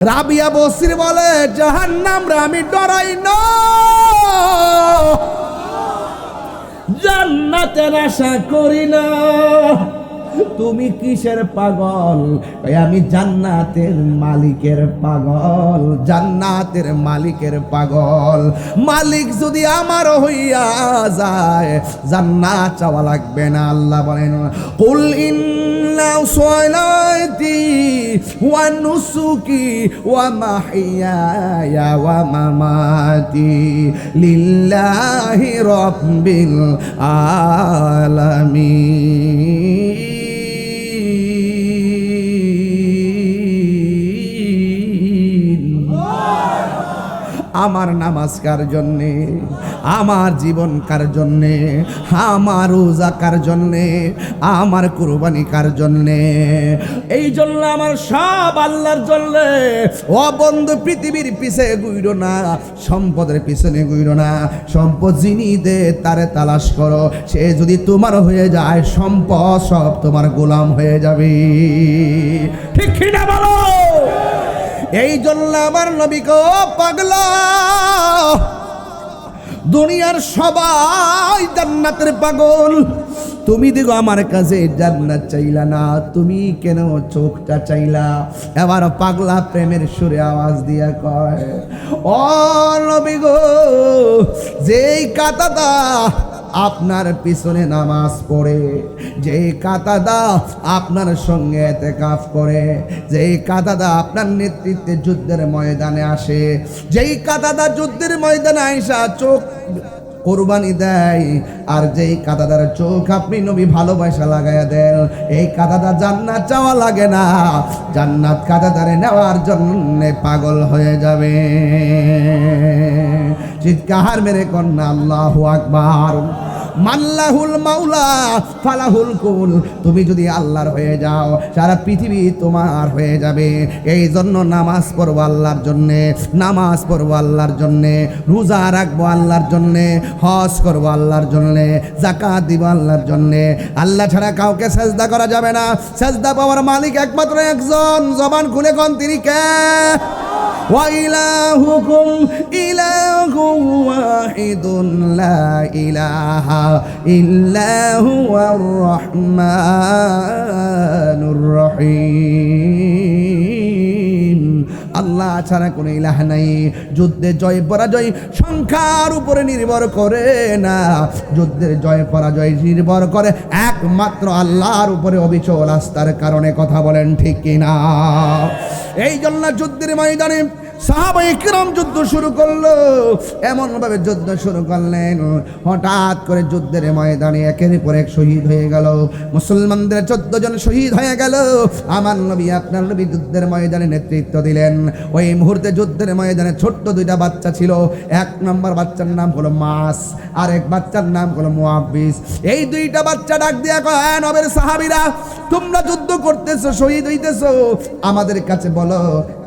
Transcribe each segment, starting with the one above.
রাবিয়া বসির বলে জাহান্নাম রে আমি ডরাই না, জান্নাতের আশা করি না। তুমি কিসের পাগল? আমি জান্নাতের মালিকের পাগল, জান্নাতের মালিকের পাগল। মালিক যদি আমার হইয়া যায় জান্নাত চাওয়া লাগবে না। আল্লাহ বলেন কুল ইন্না সলাতি ওয়া নুসুকি ওয়া মাহইয়ায়া ওয়া মামাতি লিল্লাহি রাব্বিল আলামিন। আমার নামাজ কার জন্যে, আমার জীবন কার জন্যে, আমার রোজা কার জন্যে, আমার কুরবানি কার জন্যে? এই জন্য আমার সব আল্লাহর জন্যে। ও বন্ধু, পৃথিবীর পিছে ঘুরো না, সম্পদের পিছনে ঘুরো না। সম্পদ যিনি দে তারে তালাশ করো, সে যদি তোমার হয়ে যায় সম্পদ সব তোমার গোলাম হয়ে যাবে। ঠিক কিনা বলো? এই জন্য আমার নবী গো পাগলা, দুনিয়ার সবাই জান্নাতের পাগল, তুমি দেখো আমার কাছে জান্নাত চাইলা না, তুমি কেন চোখটা চাইলা? এবার পাগলা প্রেমের সুরে আওয়াজ দিয়া কয়, ও নবী গো, যেই কাতাদা আপনার পিছনে নামাজ পড়ে, যেই কাতাদা আপনার সঙ্গে ইতিকাফ করে, যেই কাতাদা আপনার নেতৃত্বে যুদ্ধের ময়দানে আসে, যেই কাতাদা যুদ্ধের ময়দানে আইসা চোখ কোরবানি দেয়, আর যেই কাতাদার চোখ আপনি নবী ভালোবাসা লাগাইয়া দেন, এই কাতাদা জান্নাত চাওয়া লাগে না, জান্নাত কাতাদারে নেওয়ার জন্য পাগল হয়ে যাবে। চিৎকার মেরে কন্যা আল্লাহু আকবার। মাল্লাহুল মাওলা ফালাহুল কুল। তুমি যদি আল্লাহর হয়ে যাও সারা পৃথিবী তোমার হয়ে যাবে। এই জন্য নামাজ পড়বো আল্লাহর জন্যে, নামাজ পড়বো আল্লাহর জন্যে, রোজা রাখবো আল্লাহর জন্যে, হজ করবো আল্লাহর জন্যে, যাকাত দিব আল্লাহর জন্যে। আল্লাহ ছাড়া কাউকে সেজদা করা যাবে না। সেজদা পাওয়ার মালিক একমাত্র একজন। জবান খুলে কোন তিনি কে? ওয়া ইলাহুকুম ইলাহুম ওয়াহিদুন লা ইলাহা ইল্লা হুয়ার রহমানুর রহিম। আল্লাহ ছাড়া কোনো ইলাহ নাই। যুদ্ধে জয় পরাজয় সংখ্যার উপরে নির্ভর করে না, যুদ্ধের জয় পরাজয় নির্ভর করে একমাত্র আল্লাহর উপরে অবিচল আস্থার কারণে। কথা বলেন ঠিক কিনা? এই জন্য যুদ্ধের ময়দানে সাহাবায়ে কিরাম যুদ্ধ শুরু করলো। এমন ভাবে যুদ্ধ শুরু করলেন, হঠাৎ করে যুদ্ধের ময়দানে একের পর এক শহীদ হয়ে গেল। মুসলমানদের 14 জন শহীদ হয়ে গেল। আমার নবী আপনার নবী যুদ্ধের ময়দানে নেতৃত্ব দিলেন। ওই মুহূর্তে যুদ্ধের ময়দানে ছোট্ট 2টা বাচ্চা ছিল। এক নম্বর বাচ্চার নাম হলো মাস, আর এক বাচ্চার নাম হলো মুআব্বিস। এই 2টা বাচ্চা ডাক দিয়া কয়, নবীর সাহাবীরা, তোমরা যুদ্ধ করতেছো, শহীদ হইতেছো, আমাদের কাছে বলো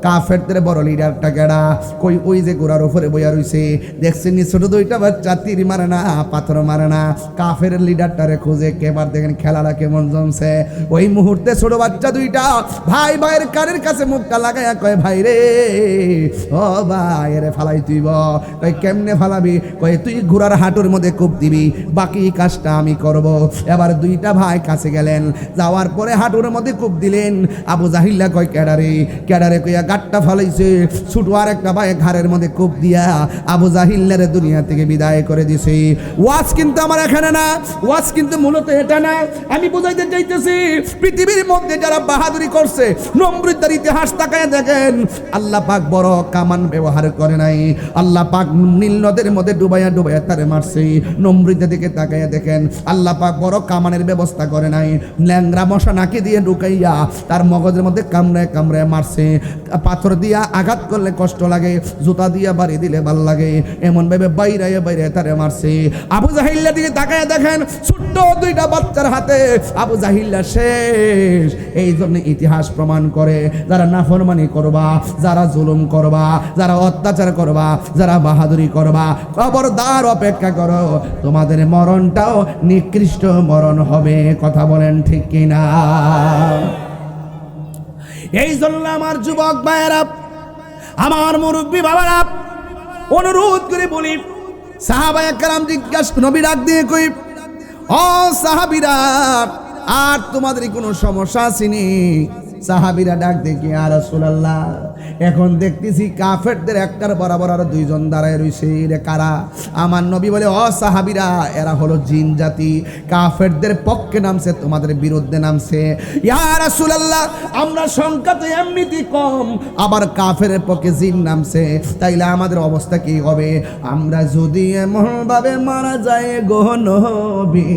কাফেরদের বড় লিডারটা কেডা? কই ওই যে ঘোড়ার উপরে বইয়া রইছে, দেখছেন ছোট 2টা বাচ্চা তীর মারে না, পাথর মারে না, কাফের লিডারটারে খুঁজে। কেবার দেখেন খেলাটা কেমন জমছে। ওই মুহূর্তে ছোট বাচ্চা 2টা ভাই ভাইয়ের কানের কাছে মুখটা লাগাইয়া কয়, ভাই রে, ও ভাই রে, ফালাই তুইব। কই কেমনে ফালাবি? কই তুই ঘোড়ার হাঁটুর মধ্যে কূপ দিবি, বাকি কাজটা আমি করব। এবার 2টা ভাই কাছে গেলেন, যাওয়ার পরে হাঁটুর মধ্যে কূপ দিলেন। আবু জাহিল্লা কয়, কেডারে? কেডারে কইয়া গাট্টা ফালাইছে। ছোট আর একটা ভাই ঘাড়ের মধ্যে কূপ দিয়া আবু জাহিল্লারে দুনিয়া থেকে বিদায় করে দিছে। ওয়াজ কিন্তু আমার এখানে না, ওয়াজ কিন্তু মূলত এটা না। আমি বুঝাইতে চাইতেছি, পৃথিবীর মধ্যে যারা বাহাদুরি করছে, নমরুদের ইতিহাস তাকায় দেখেন, আল্লাহ পাক বড় কামান ব্যবহার করে নাই। আল্লাহ পাক নীল নদের মধ্যে ডুবাইয়া ডুবাইয়া তারে মারছে। নমরুদের দিকে তাকায় দেখেন, আল্লাহ পাক বড় কামানের ব্যবস্থা করে নাই। ল্যাংরা মশা নাকি দিয়ে ঢুকাইয়া তার মগজের মধ্যে কামড়ায় কামড়ায় মারছে। পাথর দিয়া আঘাত করলে কষ্ট লাগে, জুতা দিয়া বাড়ি দিলে ভাল লাগে, এমন ভাবে বাইরে বাইরে তারে মারছে। আবু জাহিল্লা দিকে তাকায় দেখেন, ছোট্ট 2টা বাচ্চার হাতে আবু জাহিল্লা শেষ। এই জন্য ইতিহাস প্রমাণ করে, যারা নাফরমানি করবা, যারা জুলুম করবা, যারা অত্যাচার করবা, যারা বাহাদুরি করবা, খবরদার অপেক্ষা করো, তোমাদের মরণটাও নিকৃষ্ট মরণ হবে। কথা বলেন ঠিক কিনা? এই জন্য আমার যুবক ভাইয়েরা, আমার মুরব্বী বাবারা, অনুরোধ করে বলি, সাহাবায়ে কেরাম জিজ্ঞাসা, নবী ডাক দিয়ে কই, ও সাহাবীরা, আর তোমাদের কোনো সমস্যা আসেনি? সাহাবীরা ডাক দেখি, ইয়া রাসূলুল্লাহ, এখন দেখতেছি কাফেরদের একটার বরাবর আর দুইজন দাঁড়ায় রইছে, রে কারা? আমার নবী বলে, ও সাহাবীরা, এরা হলো জিন জাতি, কাফেরদের পক্ষে নামছে, তোমাদের বিরুদ্ধে নামছে। ইয়া রাসূলুল্লাহ, আমরা সংখ্যা তো এমনিতেই কম, আবার কাফেরের পক্ষে জিন নামছে, তাইলে আমাদের অবস্থা কি হবে? আমরা যদি এমন ভাবে মারা যায় গো নবী,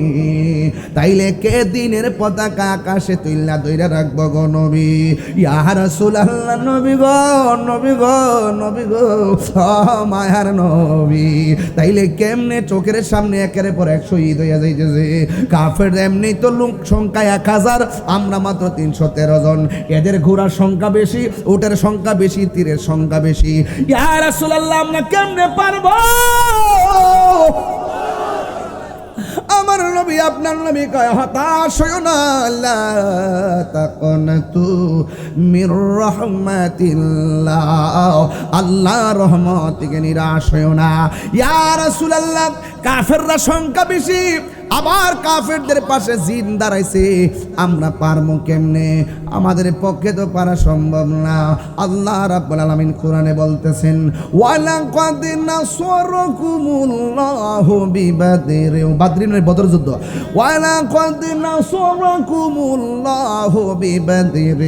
তাইলে কে দিনের পতাকা আকাশে তুইলা দইরা রাখবো গো নবী? ইয়া রাসূলুল্লাহ, নবী গো, নবী গো, নবী গো, মায়ার নবী, তাইলে কেমনে চোখের সামনে একের পর এক শহীদ হইয়া যাইতেছে? কাফের এমনি তো লোক সংখ্যা 1000, আমরা মাত্র 313 জন, এদের ঘোড়ার সংখ্যা বেশি, উটের সংখ্যা বেশি, তীরের সংখ্যা বেশি। ইয়া রাসূলুল্লাহ, আমরা কেমনে পারবো? আমার নবী, আপনার নবী কয়, হতাশ হইও না, লা তাকুনাতু মির রাহমাতিল্লাহ, আল্লাহর রহমত থেকে নিরাশ হইও না। ইয়া রাসূলুল্লাহ, কাফেররা সংখ্যা বেশি, আবার কাফেরদের পাশে জিন দাঁড়াইছে, আমরা পারবো কেমনে? আমাদের পক্ষে তো পারা সম্ভব না। আল্লাহ রাব্বুল আলামিন কোরআনে বলতেছেন, ওয়ালাকাদ নাসারাকুমুল্লাহু বিবাদর, বাদরিনের বদর যুদ্ধ, ওয়ালাকাদ নাসারাকুমুল্লাহু বিবাদর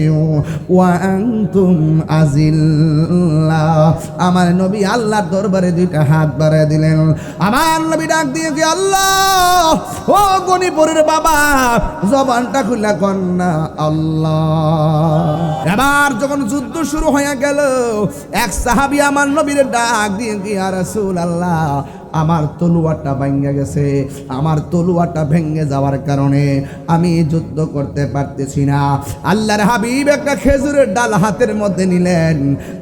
ওয়া আনতুম আজিল্লা। আমার নবী আল্লাহর দরবারে দুইটা হাত বাড়ায় দিলেন। আমার নবী ডাক দিয়ে কি, আল্লাহ, ও গনিপুরের বাবা, জবানটা খুলে কন্যা আল্লাহ। এবার যখন যুদ্ধ শুরু হয়ে গেল, এক সাহাবী আমার নবীর ডাক দিয়ে কি, ইয়া রাসূলুল্লাহ, আমার তলোয়ারটা ভেঙে গেছে, আমার তলোয়ারটা ভেঙে যাওয়ার কারণে আমি যুদ্ধ করতে পারতেছি না। আল্লাহর হাবিব একটা খেজুরের ডাল হাতের মধ্যে নিলেন,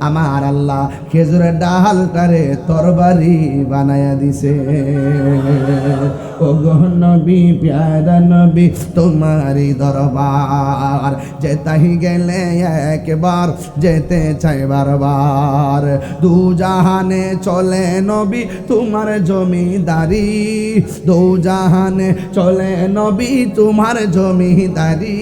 আমার আল্লাহ খেজুরের ডালটারে তরবারি বানায়া দিছে। ও গো নবী, প্যারা নবী, তোমারই দরবার যেতাই গেলে একবার, যেতে চাই বারবার। দু জাহানে চলে নবী তোমার জমিদারি, দু জাহানে চলে নবী তোমার জমিদারি।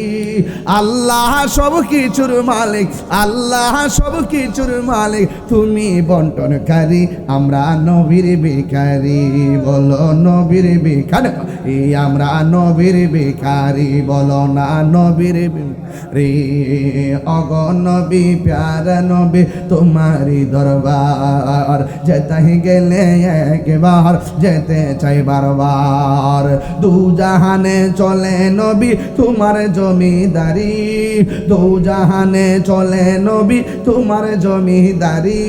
আল্লাহ সব কিছুর মালিক, আল্লাহ সব কিছুর মালিক, তুমি বন্টনকারী, আমরা নবীর ভিখারি। বলো নবীর ভিখারি, আমরা নবীর ভিখারি, বলো না নবীর রে। অগ নবী, প্যারা নবী, তোমারই দরবার যেতাই গেলে একবার, যেতে চাই বারবার। দু জাহানে চলে নবী তোমার জমিদারি, দু জাহানে চলে নবী তোমার জমিদারি।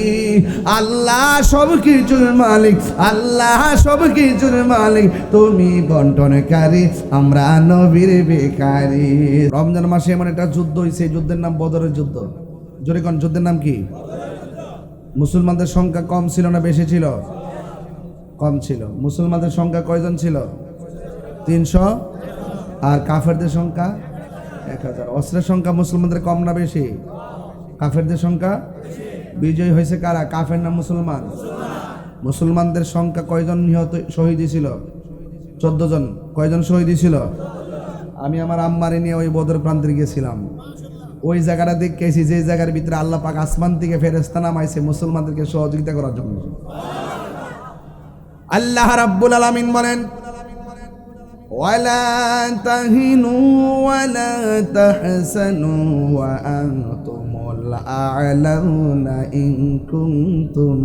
আল্লাহ সব কিছুর মালিক, আল্লাহ সব কিছুর মালিক, তুমি বন্টনকারী, আমরা নবীর ভিখারি। রমজান মাসে এমন একটা যুদ্ধ হয়েছে, যুদ্ধের নাম বদরের যুদ্ধ। জোরে কোন যুদ্ধের নাম কি? মুসলমানদের সংখ্যা কম ছিল না বেশি ছিল? কম ছিল। মুসলমানদের সংখ্যা কয়জন ছিল? 300, আর কাফেরদের সংখ্যা 1000। অস্ত্রের সংখ্যা মুসলমানদের কম না বেশি? কাফেরদের সংখ্যা। বিজয় হয়েছে কারা? কাফের না মুসলমান? মুসলমানদের সংখ্যা কয়জন নিহত শহীদ ছিল? 14 জন। কয়জন শহীদ ছিল? আমি আমার আম্মারে নিয়ে ওই বদর প্রান্তে গেছিলাম, ওই জায়গাটা দেখেছি যে জায়গার ভিতরে আল্লাহ পাক আসমান থেকে ফেরেশতা নামাইছে মুসলমানদেরকে সহযোগিতা করার জন্য। আল্লাহ রাব্বুল আলামিন বলেন, ওয়ালা তাহিনু ওয়ালা তাহসানু ওয়া আনতুমুল আ'লাউনা ইন কুনতুম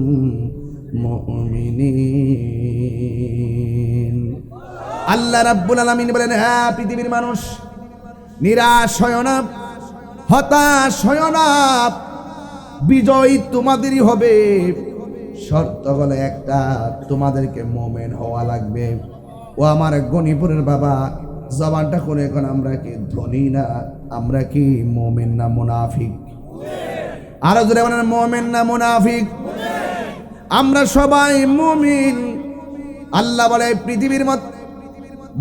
মুমিনিন। আল্লাহ রাব্বুল আলামিন বলেন, হ্যাঁ পৃথিবীর মানুষ, নিরাশ হয় না, হতাশ হয় না, বিজয় তোমাদেরই হবে। শর্ত হলো একটা, তোমাদেরকে মুমিন হওয়া লাগবে। ও আমার গনিপুরের বাবা, জবানটা করে এখন আমরা কি ধনী না, আমরা কি মুমিন না মুনাফিক? আরো জোরে বলেন, মুমিন না মুনাফিক? আমরা সবাই মুমিন। আল্লাহ বলে, পৃথিবীর মধ্যে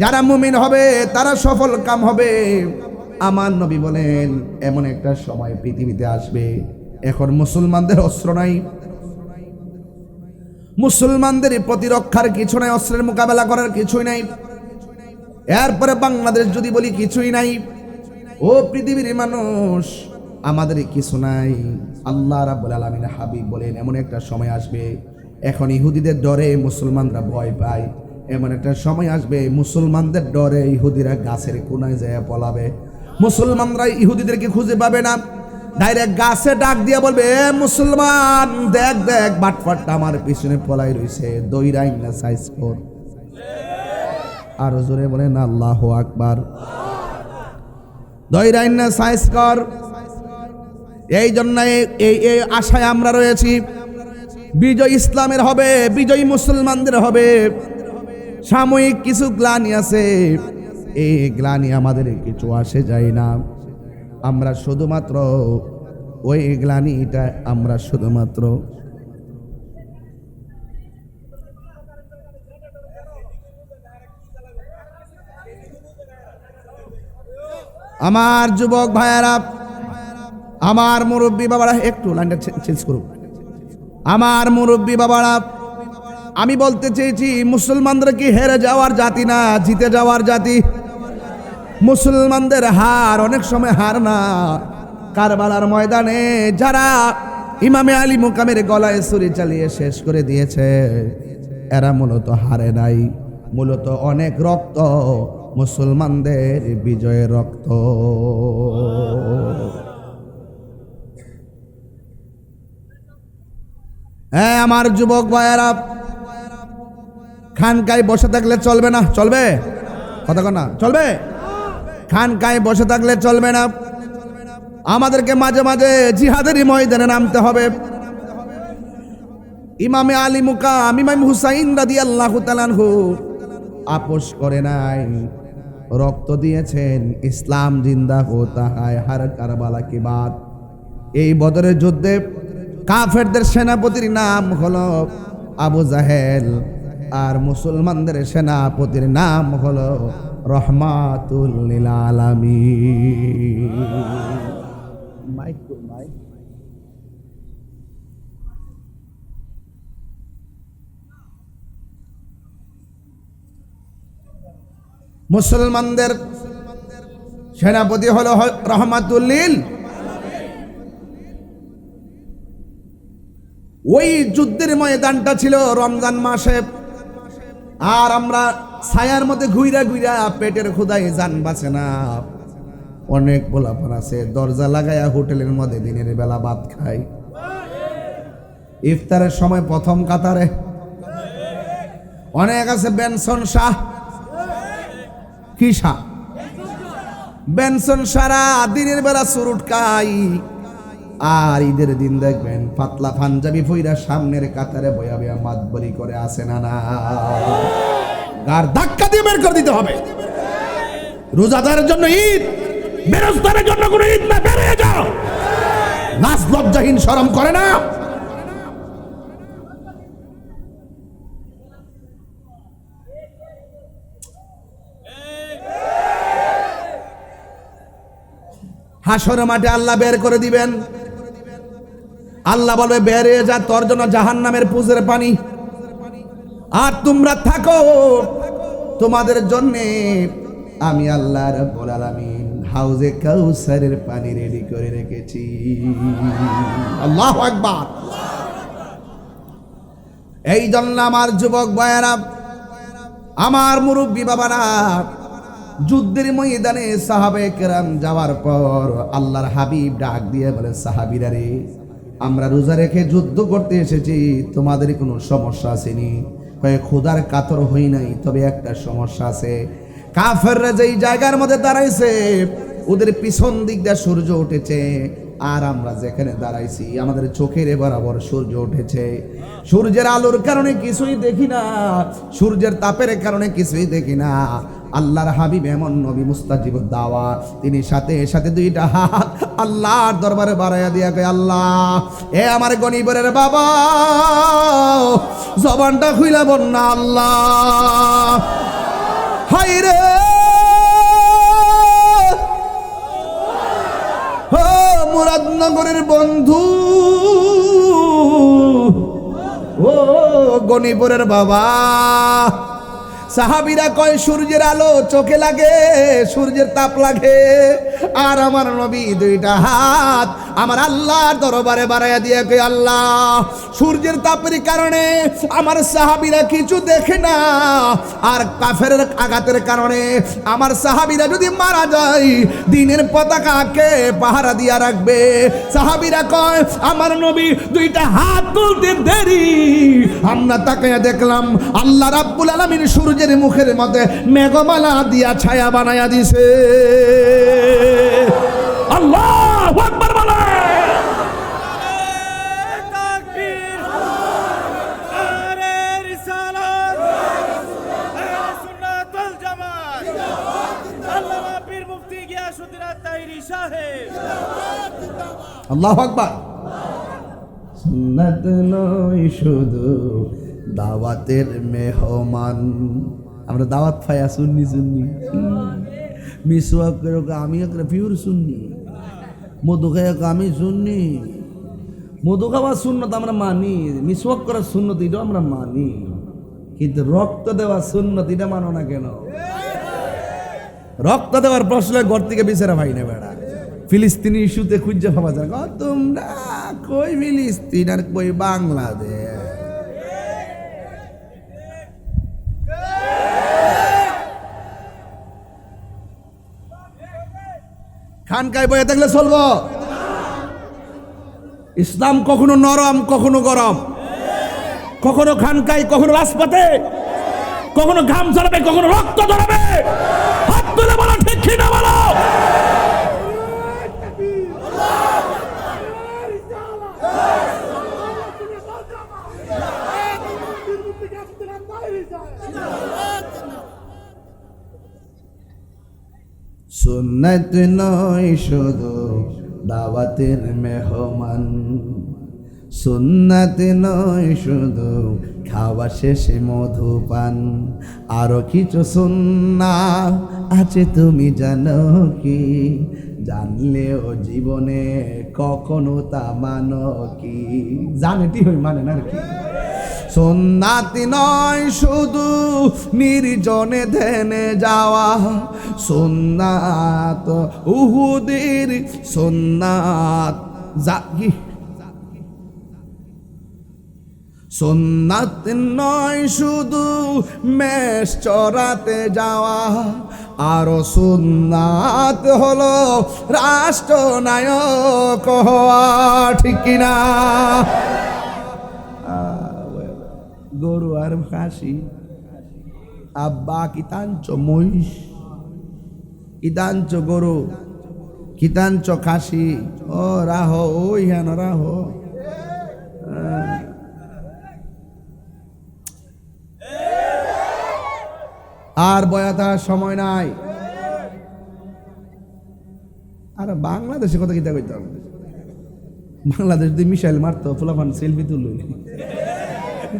যারা মুমিন হবে তারা সফল কাম হবে। আমার নবী বলেন, এমন একটা সময় পৃথিবীতে আসবে এখন মুসলমানদের অস্ত্র নাই, মুসলমানদের প্রতিরক্ষার কিছু নাই, অস্ত্রের মোকাবেলা করার কিছুই নাই। এরপরে বাংলাদেশ যদি বলি কিছুই নাই, ও পৃথিবীর মানুষ আমাদের কিছু নাই। আল্লাহ রাব্বুল আলামিন হাবিব বলেন এমন একটা সময় আসবে, এখন ইহুদিদের ডরে মুসলমানরা ভয় পায়, এমন একটা সময় আসবে মুসলমানদের ডরে ইহুদিরা গাছের কোনায় যায় পলাবে। মুসলমানরা ইহুদিদেরকে খুঁজে পাবে না, ডাইরেক্ট গাছে ডাক দিয়ে বলবে, এ মুসলমান দেখ দেখ বাটফাটটা আমার পিছনে পলাই রইছে, দইরাই না সাইজ কর। আরো জোরে বলেন আল্লাহু আকবার। দইরাই না সাইজ কর। এই জন্য এই আশায় আমরা রয়েছি, বিজয় ইসলামের হবে, বিজয় মুসলমানদের হবে। সাময়িক কিছু গ্লানি আছে, এই গ্লানি আমাদের কিছু আসে যায় না। আমরা শুধুমাত্র ওই গ্লানিটা আমরা শুধুমাত্র আমার যুবক ভাইয়ারা, আমার মুরব্বী বাবারা, একটু লাইনটা চেঞ্জ করুন। আমার মুরব্বী বাবারা, আমি বলতে চেয়েছি মুসলমানরা কি হেরে যাওয়ার জাতি না, জিতে যাওয়ার জাতি। মুসলমানদের হার অনেক সময় হার না, কারবালার ময়দানে যারা ইমামে আলী মুকামের গলায় ছুরি চালিয়ে শেষ করে দিয়েছে, এরা মূলত হারে নাই, মূলত অনেক রক্ত মুসলমানদের বিজয়ের রক্ত। হ্যাঁ আমার যুবক ভাইয়েরা, খানকায় বসে থাকলে চলবে না। চলবে? কথা কন না, চলবে? খানকায় বসে থাকলে চলবে না, আমাদেরকে মাঝে মাঝে জিহাদেরই ময়দানে নামতে হবে। ইমামে আলী মুকাম ইমাম হুসাইন রাদিয়াল্লাহু তাআলা আনহু আপোষ করে নাই, রক্ত দিয়েছেন। ইসলাম জিন্দা হোতা হয় হর কারবালা কি বাত। এই বদরের যুদ্ধে কাফেরদের সেনাপতির নাম হলো আবু জাহেল, আর মুসলমানদের সেনাপতির নাম হলো রহমাতুল লিল আলামিন। মুসলমানদের সেনাপতি হলো রহমাতুল লিল। ওই যুদ্ধের ময়দানটা ছিল রমজান মাসে, আর আমরা ছায়ার মধ্যে ঘুইরা ঘুইরা পেটের ক্ষুধায় জান বাঁচে না। অনেক পোলাপান আছে দরজা লাগায়া হোটেলের মধ্যে দিনের বেলা ভাত খায়, ইফতারের সময় প্রথম কাতারে। অনেক আছে বেনসন শাহ, কি শাহ? বেনসন সারা দিনের বেলা সুরুট খাই, আর ঈদের দিন দেখবেন পাতলা পাঞ্জাবি পইরা সামনের কাতারে বয়া বয়া মাতবরি করে আসে না না, আর ধাক্কা দিয়ে বের করে দিতে হবে। রোজাদারের জন্য ঈদ, বেরোজগারের জন্য কোনো ঈদ না, বেরিয়ে যাও। লাজ লজ্জাহীন শরম করে না? হাসর মাঠে আল্লাহ বের করে দিবেন। আল্লাহ বলবে বেরিয়ে যা, তোর জন্য জাহান্নামের পুজের পানি, আর তোমরা থাকো, তোমাদের জন্য আমি আল্লাহ রাব্বুল আলামিন হাউজে কাউসারের পানি রেডি করে রেখেছি। আল্লাহু আকবার। এই জন্য আমার যুবক ভাইয়েরা, আমার মুরব্বী বাবারা, যুদ্ধের ময়দানে সাহাবায়ে কেরাম যাওয়ার পর আল্লাহর হাবিব ডাক দিয়ে বলে, সাহাবীরা রে, আমরা রোজা রেখে যুদ্ধ করতে এসেছি, তোমাদের কোনো সমস্যা আসেনি? কয়ে ক্ষুধার কাতর হই নাই, তবে একটা সমস্যা আছে। কাফেররা যেই জায়গার মধ্যে দাঁড়াইছে, ওদের পিছন দিক দিয়ে সূর্য উঠেছে, আর আমরা যেখানে দাঁড়াইছি আমাদের চোখের বরাবর সূর্য উঠেছে। সূর্যের আলোর কারণে কিছুই দেখি না, সূর্যের তাপের কারণে কিছুই দেখি না। আল্লাহর হাবিব এমন নবী মুস্তাজিবুদ দাওয়া, তিনি সাথে সাথে দুইটা হাত আল্লাহর দরবারে বাড়াইয়া দিয়া কয়, আল্লাহ, এ আমার গনিবরের বাবা, জবানটা খুইলা বল না, আল্লাহ, হায় রে, ও মুরাদনগরের বন্ধু, ও গণিপুরের বাবা, সাহাবীরা কয় সূর্যের আলো চোখে লাগে, সূর্যের তাপ লাগে, আর আমার নবী দুইটা হাত আমার আল্লাহর দরবারে বাড়াইয়া দিয়ে কয়, আল্লাহ সূর্যের তাপের কারণে আমার সাহাবীরা কিছু দেখে না, আর কাফেরের আঘাতের কারণে আমার সাহাবীরা যদি মারা যায় দিনের পতাকাকে পাহারা দিয়া রাখবে। সাহাবীরা কয় আমার নবী দুইটা হাত তুলতে দেরি, আমরা তাকাইয়া দেখলাম আল্লাহ রাব্বুল আলামিন সূর্যের মুখের মধ্যে মেঘমালা দিয়া ছায়া বানায়া দিছে। আল্লাহু আকবার বলে। আল্লাহু আকবার। সুন্নাত নয় শুধু দাওয়াতের মেহমান, আমরা দাওয়াত পাইয়া সুন্নি সুন্নি মিসওয়াক করে আমি একটা পিওর সুন্নি, মধু খাই আমি সুন্নি, মধু খাওয়ার সুন্নত আমরা মানি, মিসওয়াক করার সুন্নত এটাও আমরা মানি, কিন্তু রক্ত দেওয়ার সুন্নত এটা মানো না কেন? রক্ত দেওয়ার প্রশ্ন ঘর থেকে বিচারা ভাই না বেড়া, ফিলিস্তিনি ইস্যুতে খুঁজে পাওয়া যায়, তোমরা কই ফিলিস্তিন আর কই বাংলাদেশ। খানকায় বয়ে থাকলে চলবো? ইসলাম কখনো নরম কখনো গরম, কখনো খানকায় কখনো রাজপথে, কখনো ঘাম ঝরাবে কখনো রক্ত ঝরাবে। হাত তুলে বলো ঠিক কিনা বলো। সুন্নাত নয় শুধু দাওয়াতের মেহমান, সুন্নাত নয় শুধু খাওয়া শেষে মধুপান, আরো কিছু সুন্নাত আছে তুমি জানো কি? জানলেও জীবনে কখনো তা মানো কি? জানেটি হই মানে না কি? সুন্নাত নয় শুধু নির্জনে ধ্যানে যাওয়া, সুন্নাত উহুদের সুন্নাত জাগি, সুন্নাত নয় শুধু মেষ চড়াতে যাওয়া, আরো সুন্নাত হলো রাষ্ট্রনায়ক হওয়া, ঠিক কিনা? গরু আর খাসি, আব্বা কিতাঞ্চ মহিষ, কিতাঞ্চ গরু, কিতাঞ্চ খাসি, ও রাহ ওই হেন রাহ। আর বয়াতার সময় নাই। আর বাংলাদেশে কথা কিতা কইতাম, বাংলাদেশ যদি মিসাইল মারতো ফুলাফান সেলফি তুলল,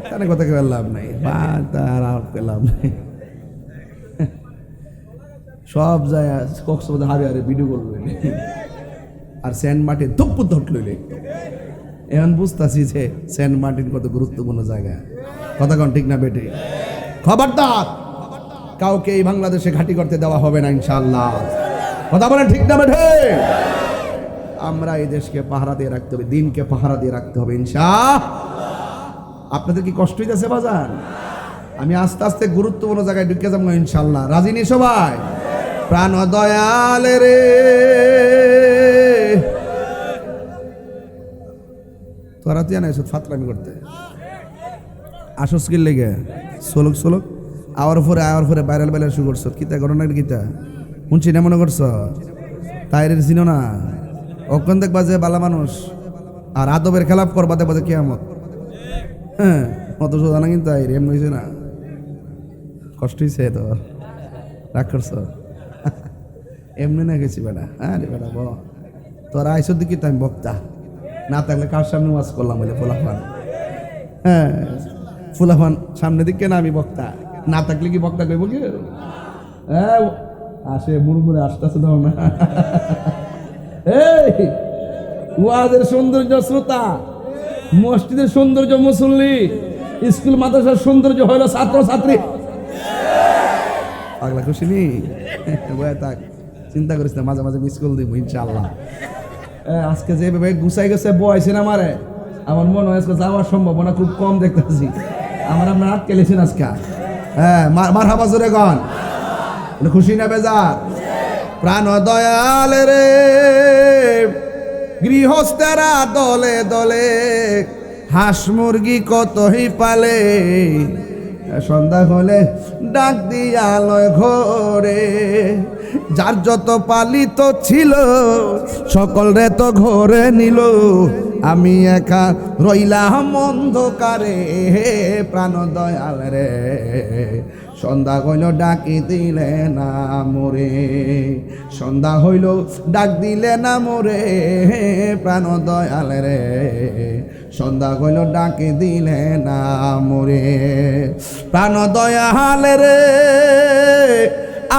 তার কথা কে লাভ নাই, তার লাভ নাই। সব যায় কক্সবাজার হারে হারে ভিডিও করলো, আর সেন্ট মার্টিন ধপ্পু ধট লইলে। এখন বুঝতেছি যে সেন্ট মার্টিন কত গুরুত্বপূর্ণ জায়গা। কথা কোন ঠিক না বেটে? খবরদার কাউকে এই বাংলাদেশে ঘাঁটি করতে দেওয়া হবে না ইনশাআল্লাহ। কথা বলেন ঠিক না বেটে? আমরা এই দেশকে পাহারা দিয়ে রাখতে হবে, দিনকে পাহারা দিয়ে রাখতে হবে ইনশাআল্লাহ। আপনাদের কি কষ্ট হইতেছে বাজান? আমি আস্তে আস্তে গুরুত্বপূর্ণ জায়গায় ঢুকে যাবো ইনশাআল্লাহ। রাজি নি সবাই? প্রাণ দয়াল রে, তোরা তুই আনাইছ ফাতরামি করতে আসস কি লেগে সোলক সোলক আওয়ার পরে ভাইরাল ভাইরাল শুরু করছ। কিতা ঘটনা কিতা শুনছি না মনে করছ? তাইরের চিনো না? অক্ষণ দেখবা যে বালা মানুষ আর আদবের খেলাপ করবা দেখবা যে কিয়ামত। হ্যাঁ অত সোজা না কিন্তু আইরে এমন হয়েছে না, কষ্ট হয়েছে তো, রাগ করছ? এমনি না গেছি বেটা। হ্যাঁ রে বেটা ব তোরা আইসর দিকে তো আমি বক্তা, না থাকলে কার সামনে ওয়াজ করলাম বলে ফুলাফান। হ্যাঁ ফুলাফান সামনে দিকে না আমি বক্তা, না থাকলে কি বক্তা কইব কি? হ্যাঁ আসে মুড়মুড়ে আসতেছে দাও না। এই ওয়াজের সৌন্দর্য শ্রোতা, মসজিদের সৌন্দর্য মুসল্লি, স্কুল মাদ্রাসার সৌন্দর্য হলো ছাত্র ছাত্রী। পাগলা খুশি নি বয়া থাক, চিন্তা করিস না, মাঝে মাঝে মিস কল দিব ইনশাআল্লাহ। আজকে যেভাবে গুছাই গেছে বয়সেন আমারে, আমার মনে হয় আজকে যাওয়ার সম্ভাবনা খুব কম দেখতেছি। আপনার আটকে লেছেন আজকে। হ্যাঁ, মার হাবা জোরে গন, খুশি না বেজার? প্রাণ দয়াল রে গৃহস্থেরা দলে দলে হাঁস মুরগি কতই পালে, সন্ধ্যা হলে ডাক দিয়ালয় ঘরে, যার যত পালিত ছিল সকল রে তো ঘরে নিল, আমি একা রইলাম অন্ধকারে। প্রাণ দয়াল রে সন্ধ্যা হইল ডাকি দিলে না মোরে, সন্ধ্যা হইল ডাক দিলে না মোরে, প্রাণ দয়াল রে সন্ধ্যা হইল ডাকি দিলে না মোরে। প্রাণ দয়াল রে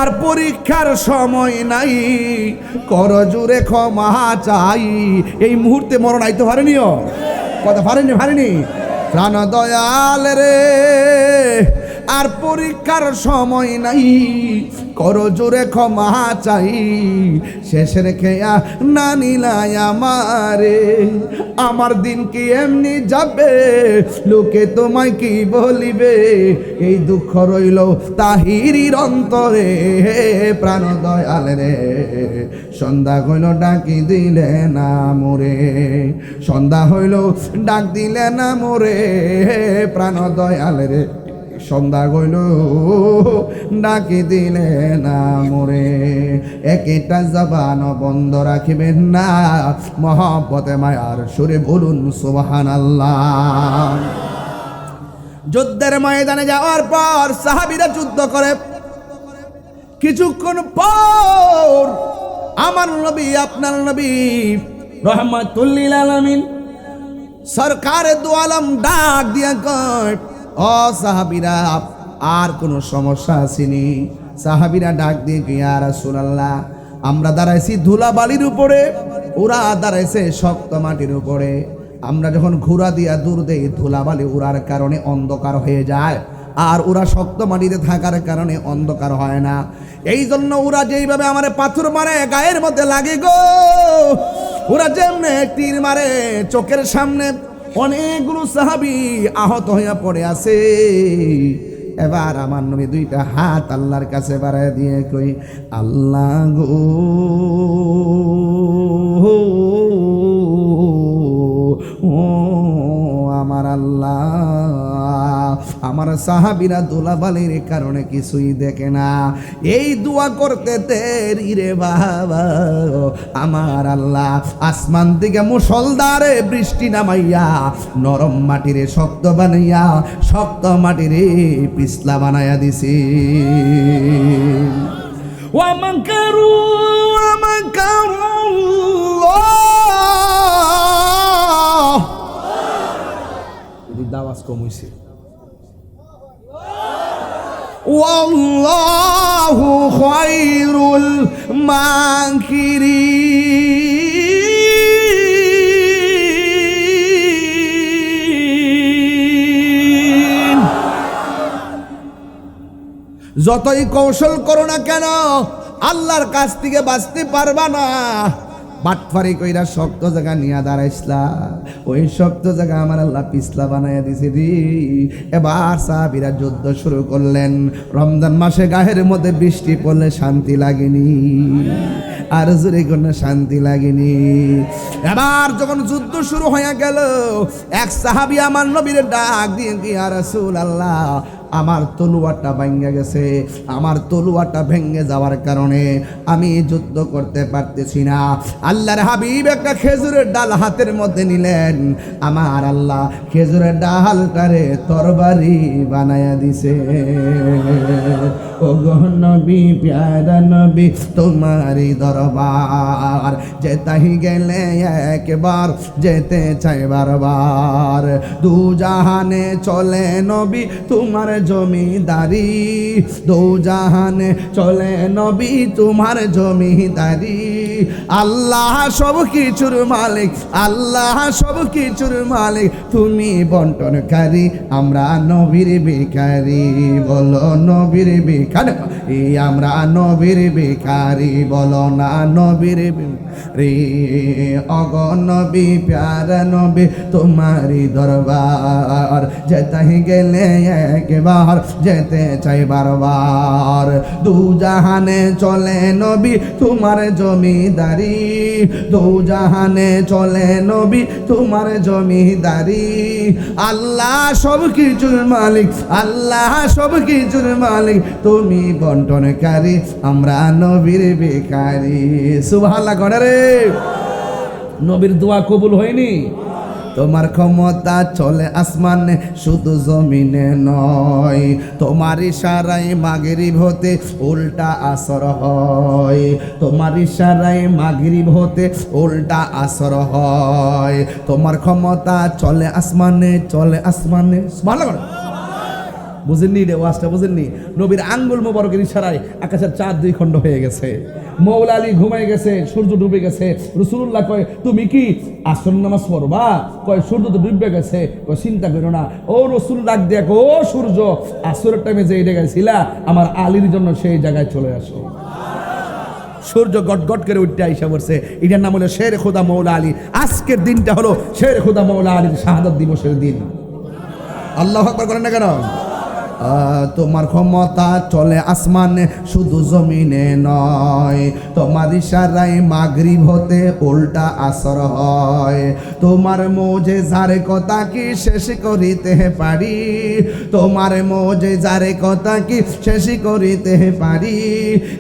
আর পরীক্ষার সময় নাই, কর জুড়ে ক্ষমা চাই। এই মুহূর্তে মরণ আইতে পারেনিও, কথা পারেনি। প্রাণ দয়াল রে আর পরীক্ষার সময় নাই, কর জোরে ক্ষমা চাই। শেষের খেয়া না নিলাই আমারে, আমার দিন কি এমনি যাবে, লোকে তোমায় কি বলিবে, এই দুঃখ রইল তাহিরির অন্তরে। প্রাণ দয়াল রে সন্ধ্যা হইল ডাকি দিলে না মোরে, সন্ধ্যা হইল ডাক দিলে না মোরে। প্রাণ দয়াল রে সন্ধ্যা গইল ডাকি দিলে না মোরে। একটা জবান বন্ধ রাখিবেন না, মহব্বতে মায়ার সুরে বলুন সুবহানাল্লাহ। যুদ্ধের ময়দানে যাওয়ার পর সাহাবীরা যুদ্ধ করে, কিছুক্ষণ পর আমার নবী, আপনার নবী রহমাতুল লিল আলামিন সরকারে দু আলম ডাক দিয়া কয়, ও সাহাবীরা আর কোনো সমস্যা আসেনি? সাহাবীরা ডাক দিয়ে কি, ইয়া রাসূলুল্লাহ আমরা দাঁড়াইছি ধুলাবালির উপরে, ওরা দাঁড়াইছে শক্ত মাটির উপরে। আমরা যখন ঘোড়া দিয়া দূর দেই ধুলাবালি উড়ার কারণে অন্ধকার হয়ে যায়, আর ওরা শক্ত মাটিতে থাকার কারণে অন্ধকার হয় না। এই জন্য ওরা যেইভাবে আমার পাথর মারে গায়ের মধ্যে লাগে গো, ওরা যেমনে তীর মারে চোখের সামনে অনেকগুলো সাহাবী আহত হইয়া পড়ে আছে। এবার আমার নবী দুইটা হাত আল্লাহর কাছে বাড়ায় দিয়ে কই, আল্লাহ গো ও আমার আল্লাহ, আমার সাহাবীরা ধুলাবালির কারণে কিছুই দেখে না, এই দোয়া করতে দেরি রে বাবা। আমার আল্লাহ আসমান থেকে মুষলধারে বৃষ্টি নামাইয়া নরম মাটিরে শক্ত বানাইয়া, শক্ত মাটিরে পিছলা বানাইয়া দিছি। ওয়া মাকারু ওয়া মাকারুল্লাহ, যদি দাওয়াজ কম হইছে। ওয়াল্লাহু খায়রুল মাকিরিন। যতই কৌশল করো না কেন আল্লাহর কাছ থেকে বাঁচতে পারবা না। বাটফারি কইরা শক্ত জায়গা নিয়ে দাঁড়াইছলা, ওই শক্ত জায়গা আমার আল্লাহ পিছলা বানাইয়া দিছে রে। এবার সাহাবীরা যুদ্ধ শুরু করলেন। রমজান মাসে গায়ের মধ্যে বৃষ্টি পড়লে শান্তি লাগেনি, আর জোরে কোনো শান্তি লাগেনি। এবার যখন যুদ্ধ শুরু হয়ে গেল, এক সাহাবী আমার নবীর ডাক দিয়ে, ইয়া রাসূলুল্লাহ আমার তলোয়ারটা ভেঙে গেছে, আমার তলোয়ারটা ভেঙে যাওয়ার কারণে আমি যুদ্ধ করতে পারতেছি না। আল্লাহর হাবিব একটা খেজুরের ডাল হাতের মধ্যে নিলেন, আমার আল্লাহ খেজুরের ডালটারে তরবারি বানায়া দিছে। ও গো নবী প্যারা নবী তোমারই দরবার, যেতাই গেলে একবার যেতে চাই বারবার, দু জাহানে চলে নবী তোমার জমিদারি, দোজাহানে চলে নবী তোমার জমিদারি। আল্লাহ সব কিছুর মালিক, আল্লাহ সব কিছুর মালিক, তুমি বন্টনকারী, আমরা নবীর ভিখারি। বলো নবীর ভিখারি, আমরা নবীর ভিখারি, বলো না নবীর ভিখারি। অগ নবী প্যারা নবী তোমারি দরবার, যেতে গেলে একবার যেতে চাই বারবার। দুজাহানে চলে নবী তোমার জমিদারি, দুজাহানে চলে নবী তোমার জমিদারি। আল্লাহ সব কিছুর মালিক, আল্লাহ সব কিছুর মালিক, তুমি বন্টনকারী, আমরা নবীর ভিখারি। সুবহানাল্লাহ করে রে। নবীর দোয়া কবুল হয়নি? তোমার ক্ষমতা চলে আসমানে শুধু জমিনে নয়, তোমার ইশারায় মাগরিব হতে উল্টা আসর হয়, তোমার ইশারায় মাগরিব হতে উল্টা আসর হয়। তোমার ক্ষমতা চলে আসমানে, চলে আসমানে। সুবহানাল্লাহ। বুঝেননি রে ওয়াজটা? বুঝেননি? নবীর আঙ্গুল মোবারকের ইশারায় আকাশের চাঁদ দুই খণ্ড হয়ে গেছে, মৌলা আলী ঘুমাই গেছে, সূর্য ডুবে গেছে। রাসূলুল্লাহ কয় তুমি কি আসর নামাজ পড়বা? কয় সূর্য তো ডুবে গেছে। কয় চিন্তা করো না। ও রাসূল ডাক দিয়া কয়, ও সূর্য, আসরের টাইমে যে জায়গায় ছিলা আমার আলীর জন্য সেই জায়গায় চলে আসো। সূর্য গট গট করে উঠতে আইসা পড়ছে। এটার নাম হলো শের খোদা মৌলা আলী। আজকের দিনটা হলো শের খোদা মৌলা আলীর শাহাদাত দিবসের দিন। আল্লাহু আকবার করেন না কেন? তোমার ক্ষমতা চলে আসমানে শুধু জমিনে নয়, তোমার ইশারায় মাগরিব হতে উল্টা আসর হয়। তোমার মুজিজার কথা কি শেষ করিতে পারি, তোমার মুজিজার কথা কি শেষ করিতে পারি।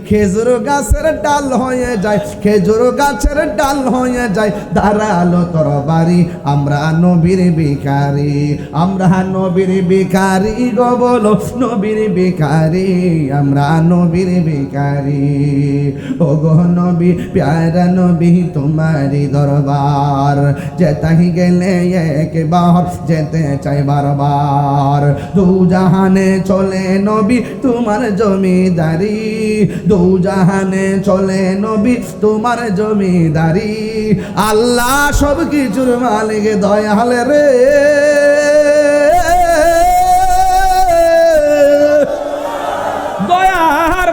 খেজুর গাছের ডাল হয়ে যায়, খেজুর গাছের ডাল হয়ে যায় দাঁড়ালো তরবারি, আমরা নবীর ভিখারি, আমরা নবীর ভিখারি গো বলো নবীর ভিখারি, আমরা নবীর ভিখারি। ও গো নবী প্যারা নবী তোমারি দরবার, যেতে গেলে একবার যেতে চাই বারবার। দুজাহানে চলে নবী তোমার জমিদারি, দুজাহানে চলে নবী তোমার জমিদারি। আল্লাহ সব কিছুর মালিক দয়াল রে,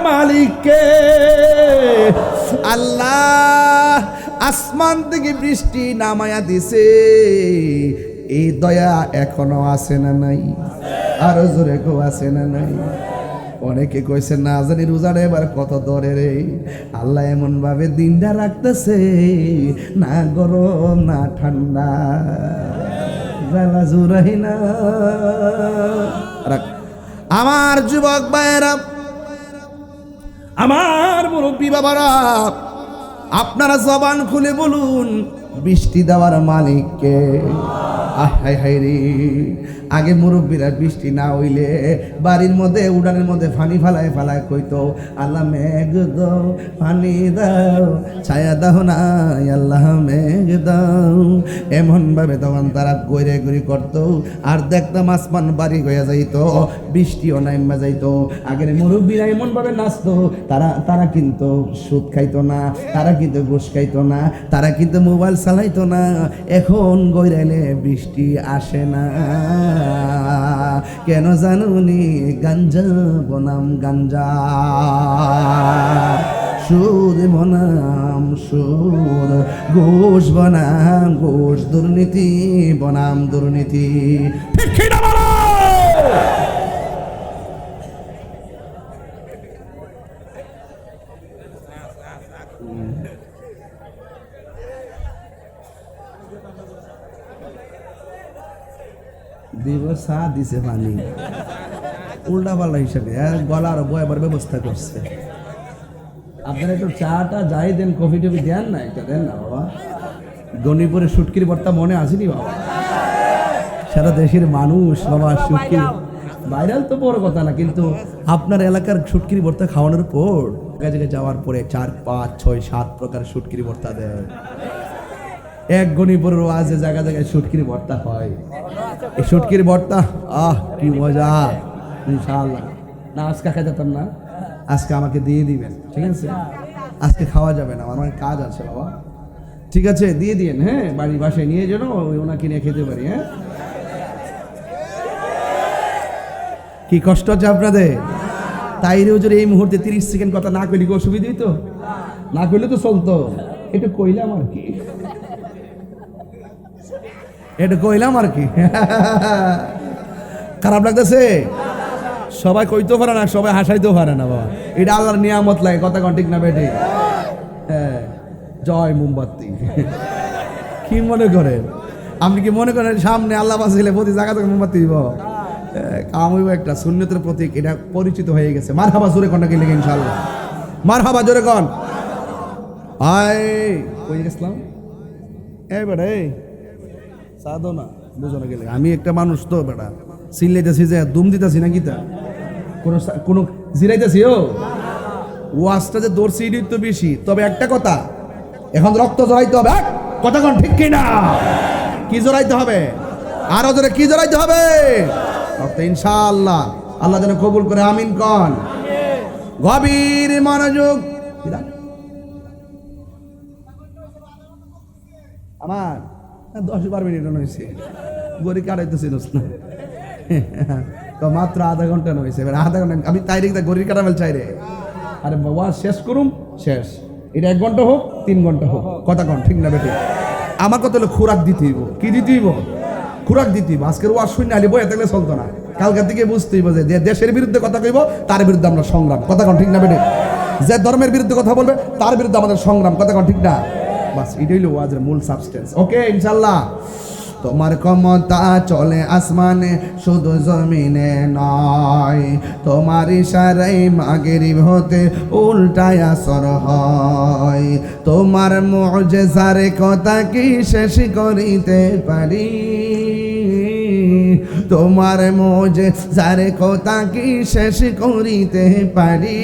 মালিককে। আল্লাহ আসমান থেকে বৃষ্টি নামায়া দিছে, এই দয়া এখনো আছে না নাই? আরো জোরে কেউ আছে না নাই? অনেকে কইছে না জানি রোজাটা এবার কত দরে রে। আল্লাহ এমন ভাবে দিনটা রাখতেছে, না গরম না ঠান্ডা, জ্বালা জুরাই না। আমার যুবক ভাইয়েরা, আমার মুরব্বী বাবারা, আপনারা জবান খুলে বলুন বৃষ্টি দেওয়ার মালিককে। হাই হাই রে, আগে মুরব্বীরা বৃষ্টি না হইলে বাড়ির মধ্যে উড়ানের মধ্যে পানি ফালায় ফালায় কইতো আল্লাহ মেঘ দাও, পানি দাও, ছায়া দাও না আল্লাহ মেঘ দাও। এমন ভাবে তখন তারা গড়ে গড়ি করতো, আর দেখতাম আসমান বাড়ি হয়ে যাইতো, বৃষ্টিও নাইমা যাইতো। আগের মুরব্বীরা এমন ভাবে নাচতো, তারা কিন্তু সুদ খাইতো না, তারা কিন্তু ঘুষ খাইতো না, তারা কিন্তু মোবাইল চালাইতো না। এখন গইরাইলে বৃষ্টি আসে না কেন জানুনি? গাঞ্জা বনাম গাঞ্জা, সুদ বনাম সুদ, ঘুষ বনাম ঘুষ, দুর্নীতি বনাম দুর্নীতি। ঠিক কি না বলো? চা দিছে পানি উল্টা পাল্টা হিসাবে গলার বয়াবার ব্যবস্থা করছে। আপনারা একটু চাটা যাই দেন, কফি টফি দেন না, একটা দেন না বাবা। গণিপুরে শুটকির ভর্তা মনে আসেনি বাবা? সারা দেশের মানুষ বাবা শুটকির ভাইরাল তো বড় কথা না, কিন্তু আপনার এলাকার শুটকির ভর্তা খাওয়ানোর পর জায়গায় যাওয়ার পরে 4, 5, 6, 7 প্রকার শুটকির ভর্তা দেয়। এক গণিপুরের ওয়াজে জায়গায় জায়গায় শুটকির ভর্তা হয়। এই শুটকির ভর্তা কি মজা! ইনশাআল্লাহ। না আজকে খাইতাম না, আজকে আমাকে দিয়ে দিবেন, ঠিক আছে? আজকে খাওয়া যাবে না, আমার অনেক কাজ আছে বাবা, ঠিক আছে? দিয়ে দিন, হ্যাঁ, বাড়ির বাসায় নিয়ে যেন ওনাকে নিয়ে খেতে পারি। হ্যাঁ, কি কষ্ট হচ্ছে আপনাদের? তাই হুজুর এই মুহূর্তে 30 সেকেন্ড কথা না কইলে কি অসুবিধা হইতো? না কইলে তো চলতো, এটা কইলাম আর কি, এটা কইলাম আর কি। খারাপ লাগতেছে? সবাই কইতেও পারে না, সবাই হাসাইতেও পারে না বাবা, এটা আল্লাহর নিয়ামত লাগে, কথা কোন ঠিক না বেটি? হ্যাঁ, জয় মোমবাতি। কি মনে করেন আপনি? কি মনে করেন সামনে আল্লাহ বাঁচাইলে প্রতি জায়গা থেকে মোমবাতি দিব? কাম হইব একটা সুন্নতের প্রতীক, এটা পরিচিত হয়ে গেছে। মারহাবা জোরে কোনটা গেলে ইনশাআল্লাহ, মারহাবা জোরে কোন। আয় কই গেছিলাম? এই বেটা, এই সাধো না, বুঝো না গেলে আমি একটা মানুষ তো বেটা, সিল্লাইতেছি যে দুম দিতেছি না গীতা, কোনো জিরাইতেছি ও ওয়াজটা যে দৌড় সিডি তো বেশি। তবে একটা কথা, এখন রক্ত জড়াইতে হবে, কথা কোন ঠিক কিনা? কি জড়াইতে হবে? আরো জোরে কি জড়াইতে হবে? রক্ত, ইনশাআল্লাহ। আল্লাহ যেন কবুল করে, আমিন কন। গভীর মনোযোগ। আমার 10-12 মিনিট হয়েছে, গড়ি কাটাইতেছি দোস্ত না, তো মাত্র আধা ঘন্টা হয়েছে। এবার আধা ঘন্টা আমি তাই রেখে গড়ি কাটা ফেল চাই রে। আরে বাবা শেষ করুম, শেষ। এটা 1 ঘন্টা হোক 3 ঘন্টা হোক, কথা কন ঠিক না বেটি? আমার কথা হলো খোরাক দিতে হইব। কি দিতে হইব? খোরাক দিতে হইব। আজকের ওয়াজ শূন্য আলি বয়ে থাকলে চলতো না, কালকার দিকে বুঝতে হইব যে দেশের বিরুদ্ধে কথা কইব, তার বিরুদ্ধে আমরা সংগ্রাম, কথা কন ঠিক না বেটি? যে ধর্মের বিরুদ্ধে কথা বলবে তার বিরুদ্ধে আমাদের সংগ্রাম, কথা কন ঠিক না? বাস এটাই হলো ওয়াজের মূল সাবস্টেন্স। ওকে ইনশাআল্লাহ। তোমার ক্ষমতা চলে আসমানে, শুধু জমিনে নয়, তোমার ইশারায় মাগরিব হতে উল্টায় আসর হয়, তোমার মুজিজার কথা কি শেষ করিতে পারি, তোমার মুজিজার কথা কি শেষ করিতে পারি,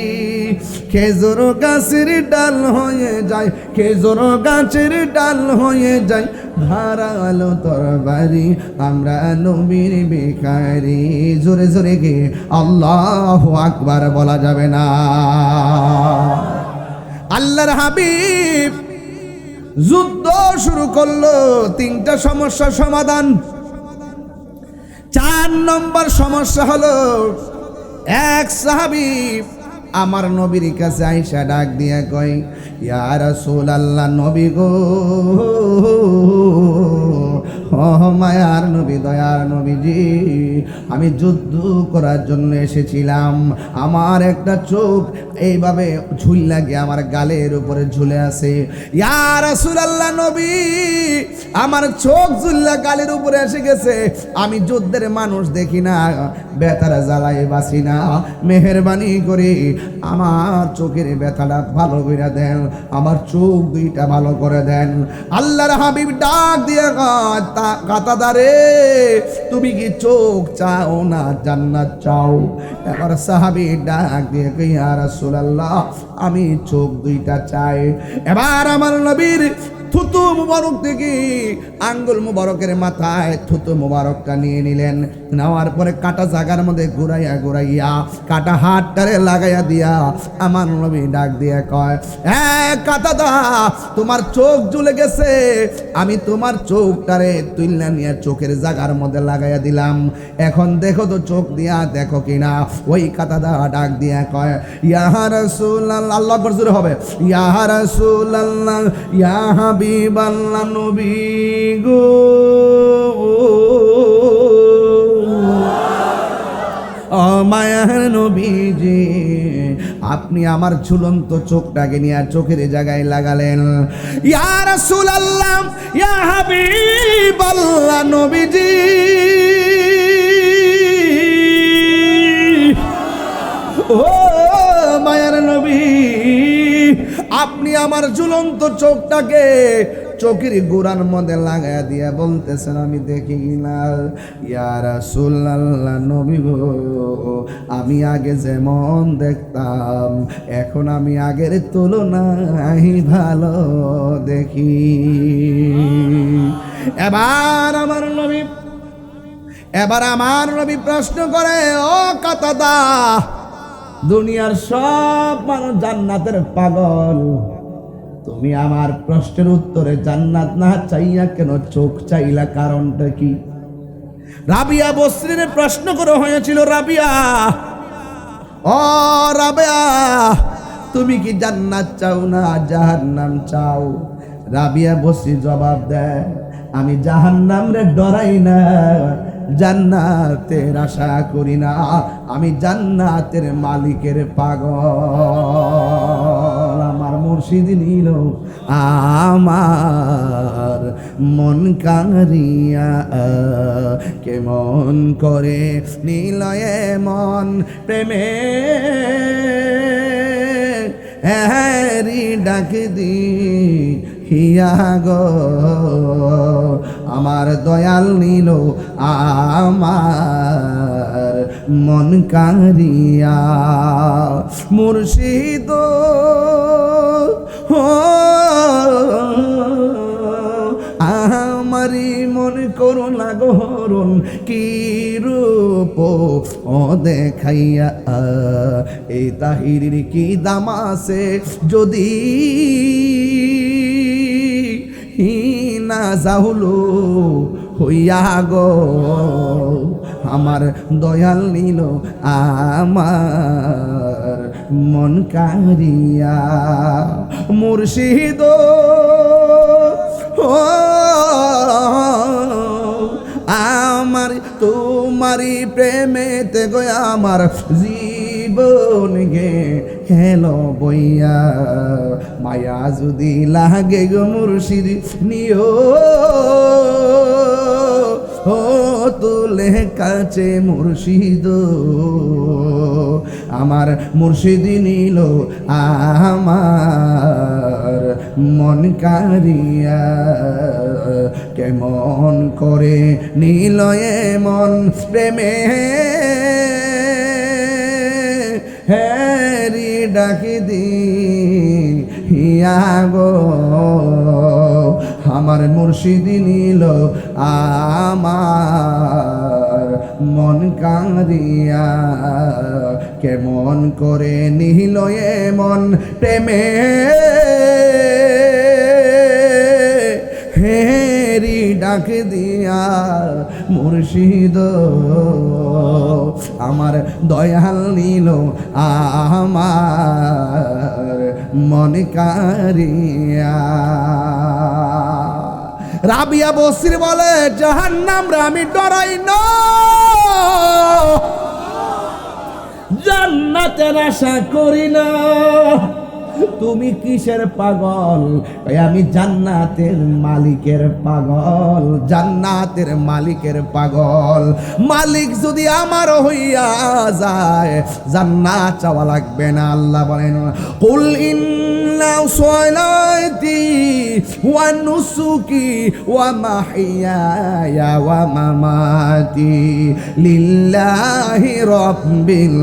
খেজুর গাছের ডাল হয়ে যায়, খেজুর গাছের ডাল হয়ে যায়, ধারালো তরবারি, আমরা নবীর ভিখারি। জোরে জোরে গে আল্লাহু আকবার বলা যাবে না? আল্লাহর হাবিব যুদ্ধ শুরু করলো, 3টা সমস্যার সমাধান। 4 নম্বর সমস্যা হলো, এক সাহাবী আমার নবীর কাছে আইসা ডাক দিয়া কয়, ইয়া রাসূলুল্লাহ, নবী গো, ও মায়ার নবী, দয়ার নবীজি, আমি যুদ্ধ করার জন্য এসেছিলাম, আমার একটা চোখ এইভাবে ঝুল গিয়ে আমার গালের উপরে ঝুলে আছে। ইয়া রাসূলুল্লাহ, নবী, আমার চোখ ঝুল্লা গালের উপরে এসে গেছে, আমি যুদ্ধের মানুষ দেখি না, বেতারা জ্বালাই বাসি না, মেহেরবানি করে আমার চোখের ব্যথাটা ভালো করে দেন, আমার চোখ 2টা ভালো করে দেন। আল্লাহর হাবিব ডাক দিয়ে কাতাদারে, তুমি কি চোখ চাও না জান্নাত চাও? এবার সাহাবী ডাক দিয়ে কই, ইয়া রাসূলুল্লাহ, আমি চোখ 2টা চাই। এবার আমার নবীর থুতু মুবারক থেকে আঙ্গুল মুবারকের মাথায় থুতু মুবারকটা নিয়ে নিলেন, নেওয়ার পরে কাটা জায়গার মধ্যে ঘুরাইয়া ঘুরাইয়া কাটা হাতটারে লাগাইয়া দিয়া আমার নবী ডাক দিয়ে কয়, কাটাদা, তোমার চোখ ঝুলে গেছে, আমি তোমার চোখটারে তুইলা নিয়ে চোখের জায়গার মধ্যে লাগাইয়া দিলাম, এখন দেখো তো চোখ দিয়া দেখো কিনা। ওই কাটাদা ডাক দিয়া কয়, ইয়া রাসূলুল্লাহ, আল্লাহু আকবার জোরে হবে, ইয়া রাসূলুল্লাহ, ইয়া হাবিবাল্লাহ, নবী গো, ও মায়ার নবীজি, আপনি আমার ঝুলন্ত চোখটাকে নিয়ে চোখের জায়গায় লাগালেন। ইয়া রাসূলুল্লাহ, ইয়া হাবিবাল্লাহ, নবীজি, ও মায়ার নবী, আপনি আমার ঝুলন্ত চোখটাকে চোখের গোড়ার মধ্যে লাগাইয়া দিয়া বলতেছেন, আমি দেখি না। ইয়া রাসূলুল্লাহ, নবী গো, আমি আগে যেমন দেখতাম, এখন আমি আগের তুলনায় ভালো দেখি। এবার আমার নবী এবার আমার নবী প্রশ্ন করে, ও কাতাদা, দুনিয়ার সব মানুষ জান্নাতের পাগল, তুমি আমার প্রশ্নের উত্তরে জান্নাত না চাইয়া কেন চোখ চাইলা, কারণটা কি? রাবিয়া বসরির প্রশ্ন করা হয়েছিল, রাবিয়া, ও রাবিয়া, তুমি কি জান্নাত চাও না জাহান্নাম চাও? রাবিয়া বসরি জবাব দেয়, আমি জাহান্নাম রে ডরাই না, জান্নাতের আশা করি না, আমি জান্নাতের মালিকের পাগল। আমার মুর্শিদ নিল আমার মন কারিয়া, কেমন করে নিলয়ে মন প্রেমে হ্যারি ডাক দি হিয়া গো, আমার দয়াল নিল আমার মন কারিয়া। মুর্শিদ আমারি মন করো লাগরণ কি রূপ ও দেখাইয়া, এই তাহিরির কি দাম আছে যদি না যাহুলো হইয়া গো, আমার দয়াল নিল আমার মন কারিয়া। মুর্শিদ আমার তোমারি প্রেমেতে গো আমার জীবন গে হেলো বইয়া, মায়া যদি লাগে গো মুর্শিদ নিও ও তুলে কাছে মুর্শিদ, আমার মুর্শিদ নিল আমার মন কারিয়া, কেমন করে নিল মন প্রেমে হ্যারি ডাকি দি হিয়া গো, আমার মুর্শিদ নিল আমার মন কারিয়া, কেমন করে নিল মন প্রেমে হেরি ডাক দিয়া। মুর্শিদ আমার দয়াল নিল আমার মন কারিয়া। রাবিয়া বসির বলে, জাহান্নাম রে আমি ডরাই না, জান্নাতের আশা করি না। তুমি কিসের পাগল? আমি জান্নাতের মালিকের পাগল, জান্নাতের মালিকের পাগল। মালিক যদি আমার হইয়া যায় জান্নাত চাওয়া লাগবে না। আল্লাহ বলেন, কুল ইন্না সলাতি ওয়া নুসুকি ওয়া মাহইয়ায়া ওয়া মামাতি লিল্লাহি রাব্বিল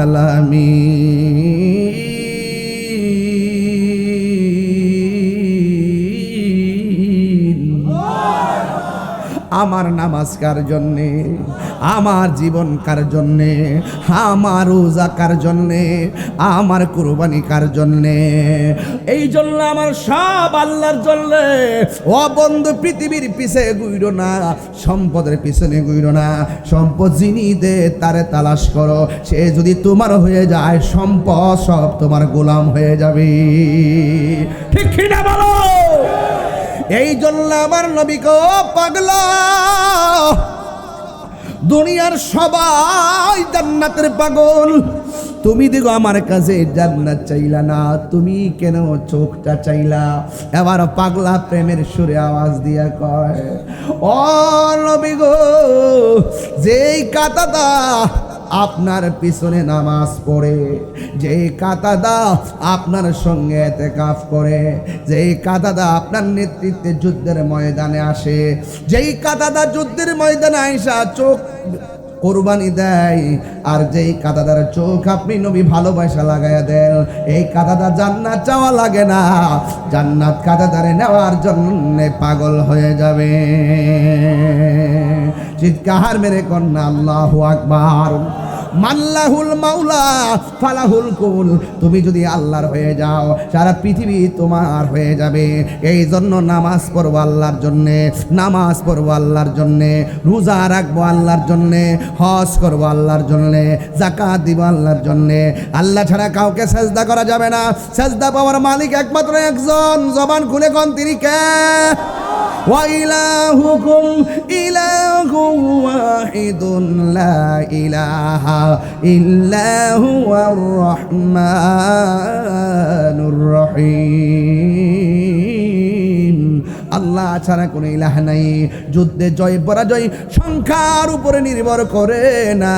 আলামিন। আমার নামাজ কার জন্যে, আমার জীবন কার জন্যে, আমার রোজা কার জন্যে, আমার কুরবানি কার জন্যে? এই জন্য আমার সব আল্লাহর জন্যে। ও বন্ধু, পৃথিবীর পিছে ঘুরো না, সম্পদের পিছনে ঘুরো না। সম্পদ যিনি দে তারে তালাশ করো, সে যদি তোমার হয়ে যায় সম্পদ সব তোমার গোলাম হয়ে যাবে। ঠিক কি না বলো? এই জন্য আমার নবী গো পাগলা, দুনিয়ার সবাই জান্নাতের পাগল, তুমি দেখো আমার কাছে জান্নাত চাইলা না, তুমি কেন চোখটা চাইলা? এবার পাগলা প্রেমের সুরে আওয়াজ দিয়া কয়, ও নবী গো, যেই কাতাদা আপনার পিছনে নামাজ পড়ে, যেই কাতাদা আপনার সঙ্গে ইতিকাফ করে, যেই কাতাদা আপনার নেতৃত্বে যুদ্ধের ময়দানে আসে, যেই কাতাদা যুদ্ধের ময়দানে আইসা চোখ কোরবানি দেয়। আর যেই কাদাদার চোখ আপনি নবী ভালোবাসা লাগাইয়া দেন, এই কাদাদা জান্নাত চাওয়া লাগে না, জান্নাত কাদাদারে নেওয়ার জন্য পাগল হয়ে যাবে। চিৎকার মেরে কন্যা আল্লাহু আকবার। মাল্লাহুল মাওলা ফালাহুল কুল। তুমি যদি আল্লাহর হয়ে যাও, সারা পৃথিবী তোমার হয়ে যাবে। এই জন্য নামাজ পড়বো আল্লাহর জন্যে, নামাজ পড়বো আল্লাহর জন্যে, রোজা রাখবো আল্লাহর জন্যে, হজ করবো আল্লাহর জন্যে, যাকাত দিব আল্লাহর জন্যে। আল্লাহ ছাড়া কাউকে সেজদা করা যাবে না। সেজদা পাওয়ার মালিক একমাত্র একজন, জবান খুলে কোন তিনি কে? ওয়া ইলাহুকুম ইলাহুম ওয়াহিদুন লা ইলাহা ইল্লা হুয়ার রহমানুর রহিম। আল্লাহ ছাড়া কোনো ইলাহ নাই। যুদ্ধে জয় পরাজয় সংখ্যার উপরে নির্ভর করে না,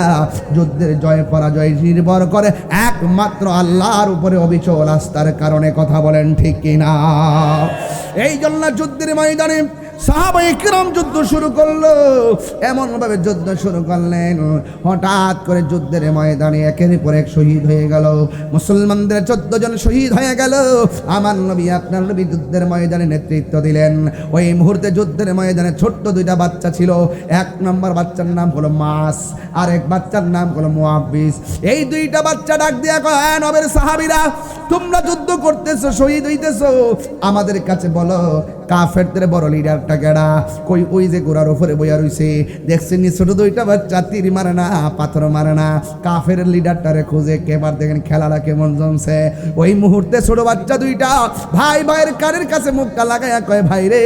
যুদ্ধের জয় পরাজয় নির্ভর করে একমাত্র আল্লাহর উপরে অবিচল আস্থার কারণে। কথা বলেন ঠিক কিনা? এই জন্য যুদ্ধের ময়দানে সাহাবায়ে কিরাম যুদ্ধ শুরু করলো। এমন ভাবে যুদ্ধ শুরু করলেন, হঠাৎ করে যুদ্ধের ময়দানে একের পর এক শহীদ হয়ে গেল। মুসলমানদের 14 জন শহীদ হয়ে গেল। আমার নবী আপনার নবী যুদ্ধের ময়দানে নেতৃত্ব দিলেন। ওই মুহূর্তে যুদ্ধের ময়দানে ছোট্ট 2টা বাচ্চা ছিল। এক নম্বর বাচ্চার নাম হলো মাস, আর এক বাচ্চার নাম হলো মুআব্বিস। এই 2টা বাচ্চা ডাক দিয়া কয়, নবীর সাহাবীরা, তোমরা যুদ্ধ করতেছো, শহীদ হইতেছো, আমাদের কাছে বলো কাফেরদের বড় লিডারটা কেডা? কই ওই যে ঘোড়ার উপরে বইয়া রইছে, দেখছেন ছোট 2টা বাচ্চা তীর মারে না, পাথর মারে না, কাফের লিডারটারে খুঁজে কেবার দেখেন খেলাটা কেমন জমছে। ওই মুহূর্তে ছোট বাচ্চা 2টা ভাই ভাইয়ের কানের কাছে মুখটা লাগাইয়া কয়, ভাই রে,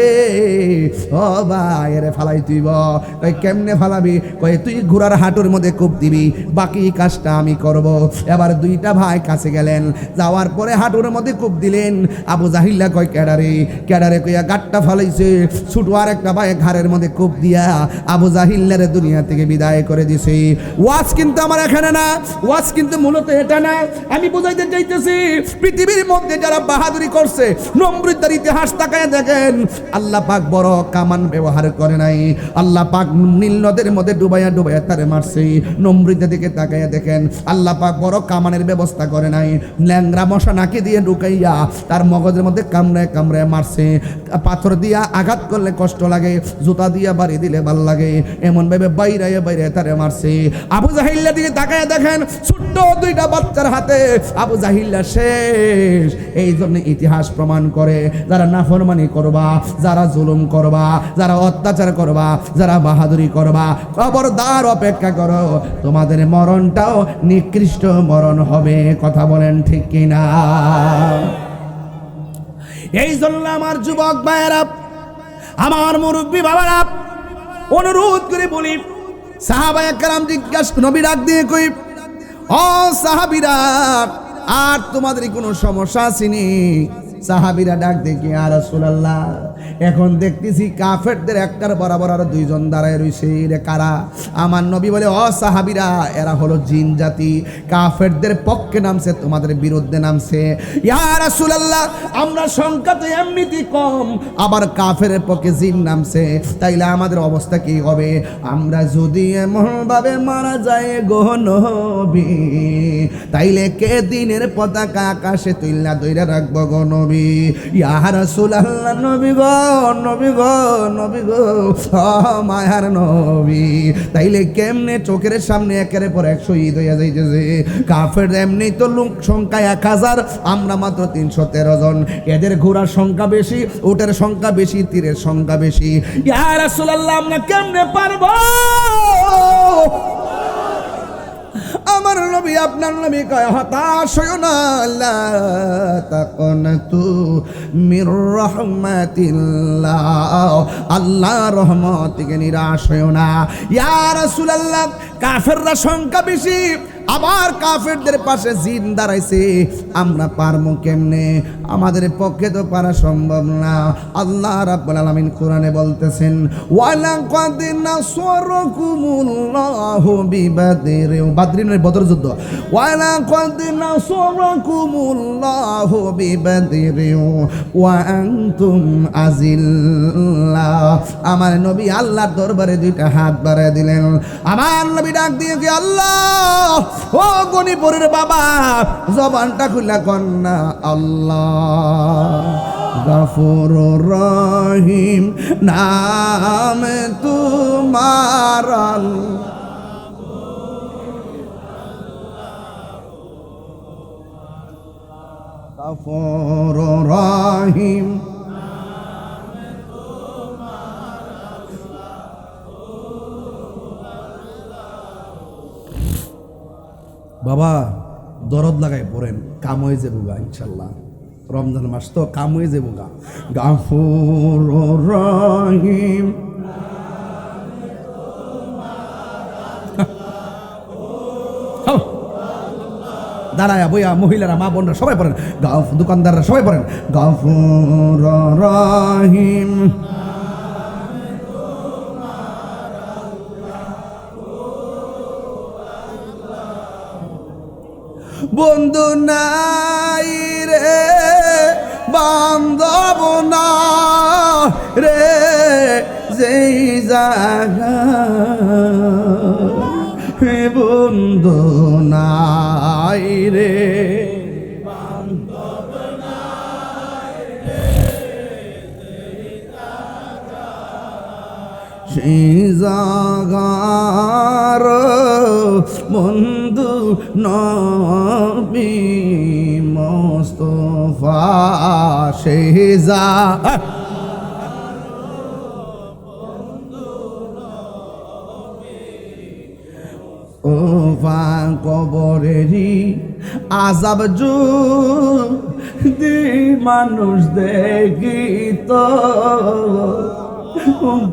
ও ভাই রে, ফালাই তুইব। কই কেমনে ফালাবি? কয় তুই ঘোড়ার হাঁটুর মধ্যে কূপ দিবি, বাকি কাজটা আমি করব। এবার 2টা ভাই কাছে গেলেন, যাওয়ার পরে হাঁটুর মধ্যে কূপ দিলেন। আবু জাহিল্লা কয়, কেডারে? কেডারে কইয়া গাট্টা ফালাইছে। ছুট আর একটা ভাই ঘাড়ের মধ্যে কূপ দিয়া আবু জাহিল্লারে দুনিয়া থেকে বিদায় করে দিছে। ওয়াজ কিন্তু আমার এখানে না, ওয়াজ কিন্তু মূলত এটা না। আমি বুঝাইতে চাইতেছি, পৃথিবীর মধ্যে যারা বাহাদুরি করছে, নমরুদের ইতিহাস তাকায় দেখেন, আল্লাহ পাক বড় কামান ব্যবহার করে নাই। আল্লাহ পাক নীল নদের মধ্যে ডুবাইয়া ডুবাইয়া তারে মারছে। নমরুদের দিকে তাকায় দেখেন, আল্লাহ পাক বড় কামানের ব্যবস্থা করে নাই। ল্যাংরা মশা নাকি দিয়ে ঢুকাইয়া তার মগজের মধ্যে কামড়ায় কামড়ায় মারছে। পাথর দিয়া আঘাত করলে কষ্ট লাগে, জুতা দিয়া বাড়ি দিলে ভাল লাগে, এমন ভাবে বাইরে বাইরে তারে মারছে। আবু জাহিল্লা দিকে তাকায় দেখেন, ছোট্ট 2টা বাচ্চার হাতে আবু জাহিল্লা শেষ। এই জন্য ইতিহাস প্রমাণ করে, যারা নাফরমানি করবা, যারা জুলুম করবা, যারা অত্যাচার করবা, যারা বাহাদুরি করবা, খবরদার অপেক্ষা করো, তোমাদের মরণটাও নিকৃষ্ট মরণ হবে। কথা বলেন ঠিক কিনা? এই জন্য আমার যুবক ভাইয়েরা, আমার মুরব্বী বাবারা, অনুরোধ করে বলি, সাহাবায়ে কেরাম জিজ্ঞাসা, নবী ডাক দিয়ে কই, ও সাহাবীরা, আর তোমাদের কোনো সমস্যা আসেনি? সাহাবীরা ডাক দেখি, ইয়া রাসূলুল্লাহ, এখন দেখতেছি কাফেরদের একটার বরাবর আর 2 জন দাঁড়ায় রইছে। রে কারা? আমার নবী বলে, ও সাহাবীরা, এরা হলো জিন জাতি, কাফেরদের পক্ষে নামছে, তোমাদের বিরুদ্ধে নামছে। ইয়া রাসূলুল্লাহ, আমরা সংখ্যাতে এমনিতেই কম, আবার কাফেরের পক্ষে জিন নামছে, তাইলে আমাদের অবস্থা কি হবে? আমরা যদি এমন ভাবে মারা যায় গো নবী, তাইলে কে দিনের পতাকা আকাশে তুইলা দইরা রাখবো গো নবী? ইয়া রাসূলুল্লাহ, নবী গো, নবী গো, নবী গো, মায়ার নবী, তাইলে কেমনে চোখের সামনে একের পর এক শহীদ হইয়া যাইতেছে? কাফের এমনি তো লোক সংখ্যা 1000, আমরা মাত্র 313 জন। এদের ঘোড়ার সংখ্যা বেশি, উটের সংখ্যা বেশি, তীরের সংখ্যা বেশি। ইয়া রাসূলুল্লাহ, আমরা কেমনে পারবো? আমার নবী আপনার নবী কয়, হতাশ হইও না, লা তাকুনাতু মির রাহমাতিল্লাহ, আল্লাহর রহমত থেকে নিরাশ হইও না। ইয়া রাসূলুল্লাহ, কাফেররা সংখ্যা বেশি, আবার কাফেরদের পাশে জিন দাঁড়াইছে, আমরা পারবো কেমনে? আমাদের পক্ষে তো পারা সম্ভব না। আল্লাহ রাব্বুল আলামিন কোরআনে বলতেছেন, ওয়ালাকাদ নাসরাকুমুল্লাহু বিবাদর, বাদরিনের বদর যুদ্ধ, ওয়ালাকাদ নাসরাকুমুল্লাহু বিবাদর ওয়া আনতুম আজিল্লা। আমার নবী আল্লাহর দরবারে দুইটা হাত বাড়ায় দিলেন। আমার নবী ডাক দিয়ে কি, আল্লাহ, ও গনিপুরের বাবা, জবানটা খুলে কন্যা, আল্লাহ গফুরুর রহিম নাম তোমার, গফুরুর রহিম। বাবা দরদ লাগাই পড়েন, কাম হয়ে যাবো গা ইনশাল্লাহ। রমজান মাস তো কাম হয়ে যাবো গা। গাফুরুর রহিম, দাঁড়ায় বইয়া মহিলারা, মা বোনরা সবাই পড়েন, দোকানদাররা সবাই পড়েন, গাফুরুর রহিম। বন্ধু নাই রে, বান্ধব না রে, যেই জায়গা বন্ধু নাই রে, বান্ধব নাই রে, সেই জাগার বন্ধু নবী মুস্তাফা, সেই জাগার ওফা কবরেরই আযাব যদি মানুষ দেখিত,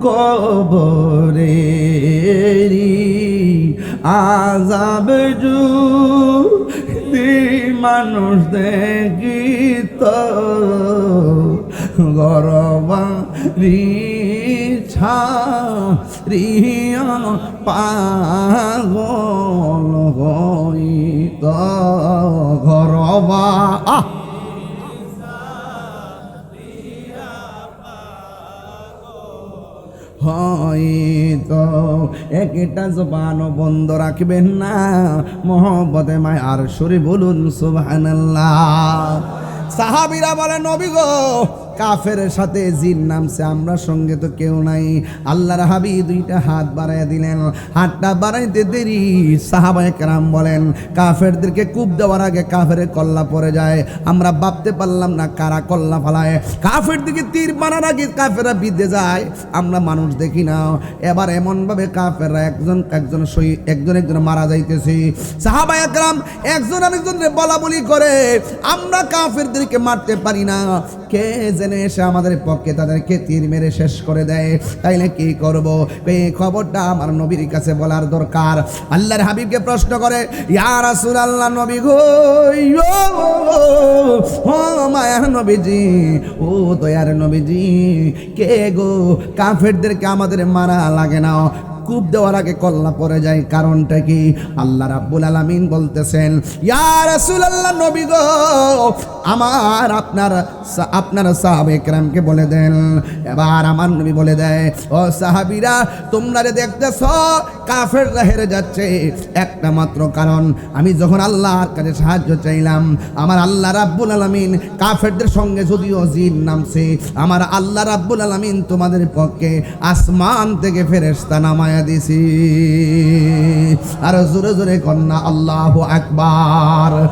কবরেরই আযাব যদি মানুষ দেখিত, গরবারি ছাড়িয়া পাগল হইত, গরবা হয়তো। একটা জবান বন্ধ রাখবেন না, মোহব্বতে মায় আর সুরে বলুন সুবহানাল্লাহ। সাহাবীরা বলে, নবী গো, কাফের সাথে জিন নামছে, আমরা সঙ্গে তো কেউ নাই। আল্লাহর হাবিব দুইটা হাত বাড়াইয়া দিলেন। হাতটা বাড়াইতে দেরি, সাহাবায়ে কেরাম বলেন, কাফেরদেরকে কূপ দেওয়ার আগে কাফেরের কল্লা পড়ে যায়। আমরা ভাবতে পারলাম না কারা কল্লা ফালায়। কাফের দিকে তীর মারার আগে কাফেররা বিঁধে যায়, আমরা মানুষ দেখি না। এবার এমনভাবে কাফেররা একজন একজন মারা যাইতেছে। সাহাবায়ে কেরাম একজন আরেকজনকে বলা বলি করে, আমরা কাফেরদেরকে মারতে পারি না, কে জেনে এসে আমাদের পক্ষে তাদেরকে তীর মেরে শেষ করে দেয়, তাইলে কি করব? এই খবরটা আমার নবীর কাছে বলার দরকার। আল্লাহর হাবিবকে প্রশ্ন করে, ইয়া রাসূলুল্লাহ, নবী গো, ও মায়ার নবীজি, ও দয়ার নবীজি, কে গো, কাফেরদেরকে আমাদের মারা লাগে না, কূপ দেওয়ার আগে কল্লা পড়ে যায়, কারণটা কি? আল্লাহ রাব্বুল আলামিন বলতেছেন, ইয়া রাসূলুল্লাহ, নবী গো, আমার আপনার সাহাবে কেরামকে বলে দেন। এবার আমার নবী বলে দেয়, ও সাহাবীরা, তোমরা যে দেখতেছ কাফেররা হেরে যাচ্ছে, একটা মাত্র কারণ, আমি যখন আল্লাহর কাছে সাহায্য চাইলাম, আমার আল্লাহ রাব্বুল আলামিন কাফেরদের সঙ্গে যদিও জিন নামছে, আমার আল্লাহ রাব্বুল আলামিন তোমাদের পক্ষে আসমান থেকে ফেরেশতা নামায়া দিছি। আর জোরে জোরে কন্যা আল্লাহু আকবার।